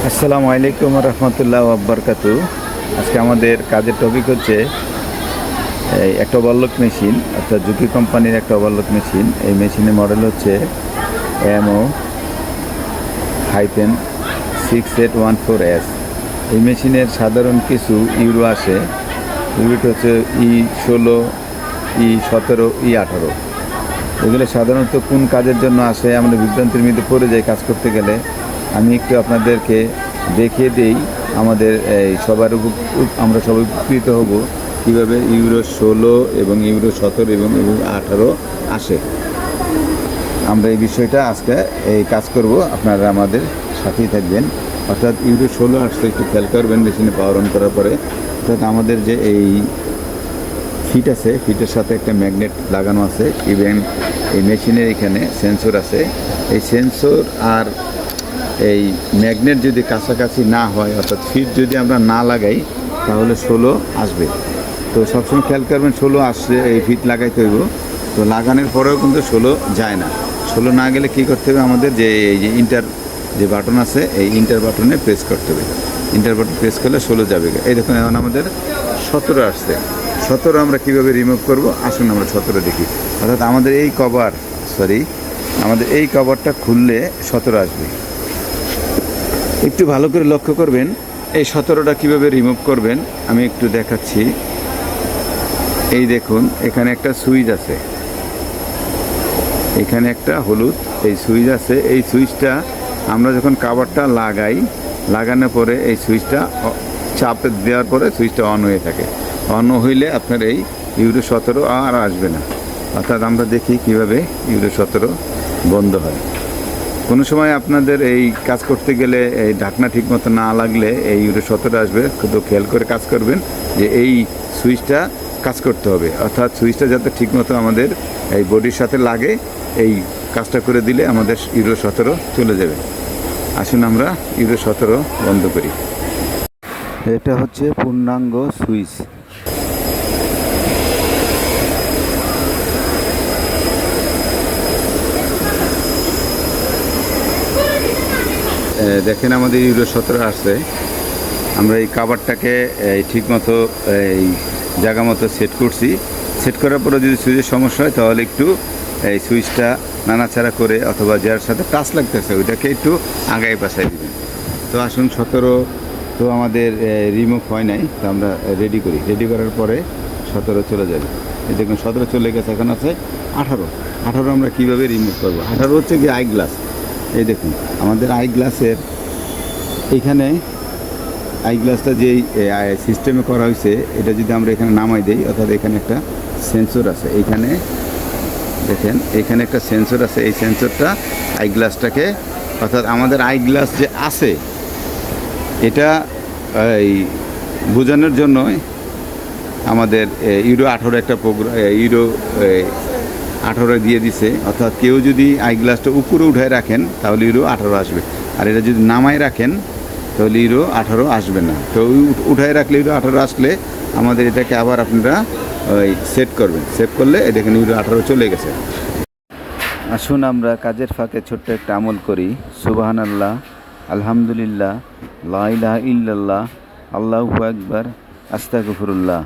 আসসালামু আলাইকুম রহমতুল্লাহ ওয়াবারকাতু। আজকে আমাদের কাজের টপিক হচ্ছে এই একটা ওভারলক মেশিন, অর্থাৎ জুকি কোম্পানির একটা ওভারলক মেশিন। এই মেশিনের মডেল হচ্ছে MO-6814S। এই মেশিনের সাধারণ কিছু ইউরো আসে। ইউরোটা হচ্ছে E16, E17, E18। এগুলো সাধারণত কোন কাজের জন্য আসে আমরা বিভ্রান্তির মধ্যে পড়ে যাই কাজ করতে গেলে। আমি একটু আপনাদেরকে দেখিয়ে দিই, আমাদের এই সবার আমরা সবাই উপকৃত হব কীভাবে ইউরো 16 এবং ইউরো 17 এবং ইউরো 18 আসে। আমরা এই বিষয়টা আজকে এই কাজ করব, আপনারা আমাদের সাথেই থাকবেন। অর্থাৎ ইউরো 16 আসছে, একটু খেয়াল করবেন মেশিনে পাওয়ার অন করার পরে। অর্থাৎ আমাদের যে এই ফিট আছে, ফিটের সাথে একটা ম্যাগনেট লাগানো আছে। ইভেন এই মেশিনের এখানে সেন্সর আছে। এই সেন্সর আর এই ম্যাগনেট যদি কাছাকাছি না হয়, অর্থাৎ ফিট যদি আমরা না লাগাই, তাহলে 16 আসবে। তো সবসময় খেয়াল করবেন 16 আসছে, এই ফিট লাগাইতে হইব। তো লাগানোর পরেও কিন্তু 16 যায় না। 16 না গেলে কী করতে হবে, আমাদের যে এই যে ইন্টার যে বাটন আছে, এই ইন্টার বাটনে প্রেস করতে হবে। ইন্টার বাটন প্রেস করলে 16 যাবে। এই দেখুন এখন আমাদের 17 আসছে। 17 আমরা কীভাবে রিমুভ করব, আসুন আমরা 17 দেখি। অর্থাৎ আমাদের এই কভারটা খুললে 17 আসবে। একটু ভালো করে লক্ষ্য করবেন এই 17টা কীভাবে রিমুভ করবেন আমি একটু দেখাচ্ছি। এই দেখুন এখানে একটা সুইচ আছে, এখানে একটা হলুদ এই সুইচ আছে। এই সুইচটা আমরা যখন কভারটা লাগানোর পরে এই সুইচটা চাপ দেওয়ার পরে সুইচটা অন হয়ে থাকে। অন হইলে আপনার এই ইউরো 17 আর আসবে না। অর্থাৎ আমরা দেখি কিভাবে ইউরো 17 বন্ধ হয়। কোনো সময় আপনাদের এই কাজ করতে গেলে এই ঢাকনা ঠিকমতো না লাগলে এই ইউরো 17 আসবে। কিন্তু খেয়াল করে কাজ করবেন যে এই সুইচটা কাজ করতে হবে। অর্থাৎ সুইচটা যাতে ঠিকমতো আমাদের এই বডির সাথে লাগে, এই কাজটা করে দিলে আমাদের ইউরো 17 চলে যাবে। আসুন আমরা ইউরো 17 বন্ধ করি। এটা হচ্ছে পূর্ণাঙ্গ সুইচ। দেখেন আমাদের ইউরো 17 আসছে। আমরা এই কাভারটাকে ঠিকমতো এই জায়গা মতো সেট করছি। সেট করার পরে যদি সুইচের সমস্যা হয় তাহলে একটু এই সুইচটা নাড়াচাড়া করে অথবা যার সাথে টাচ লাগতেছে ওইটাকে একটু আগায় পাশাই দিবেন। তো আসুন 17 তো আমাদের রিমুভ হয় নাই, তো আমরা রেডি করি। রেডি করার পরে 17 চলে যাবে। এই দেখুন 17 চলে গেছে, এখন আছে 18 আমরা কীভাবে রিমুভ করবো। 18 হচ্ছে কি আই গ্লাস। এই দেখুন আমাদের আই গ্লাসের এইখানে আই গ্লাসটা যেই সিস্টেমে করা হয়েছে, এটা যদি আমরা এখানে নামাই দিই, অর্থাৎ এখানে একটা সেন্সর আছে। এইখানে দেখেন এখানে একটা সেন্সর আছে। এই সেন্সরটা আই গ্লাসটাকে, অর্থাৎ আমাদের আই গ্লাস যে আছে এটা এই বোঝানোর জন্য আমাদের ইউরো 18 একটা প্রোগ্রাম ইউরো 18 দিয়ে দিছে। অর্থাৎ কেউ যদি আই গ্লাসটা উপরে উঠায় রাখেন তাহলে ইউরো 18 আসবে, আর এটা যদি নামায় রাখেন তাহলে ইউরো 18 আসবে না। তো উঠায় রাখলে ইউরো 18 আসলে আমাদের এটাকে আবার আপনারা ওই সেট করবেন। সেট করলে দেখেন ইউরো 18 চলে গেছে। আসুন আমরা কাজের ফাঁকে ছোট্ট একটা আমল করি। সুবহানাল্লাহ, আলহামদুলিল্লাহ, লা ইলাহা ইল্লাল্লাহ, আল্লাহু আকবার, আস্তাগফিরুল্লাহ।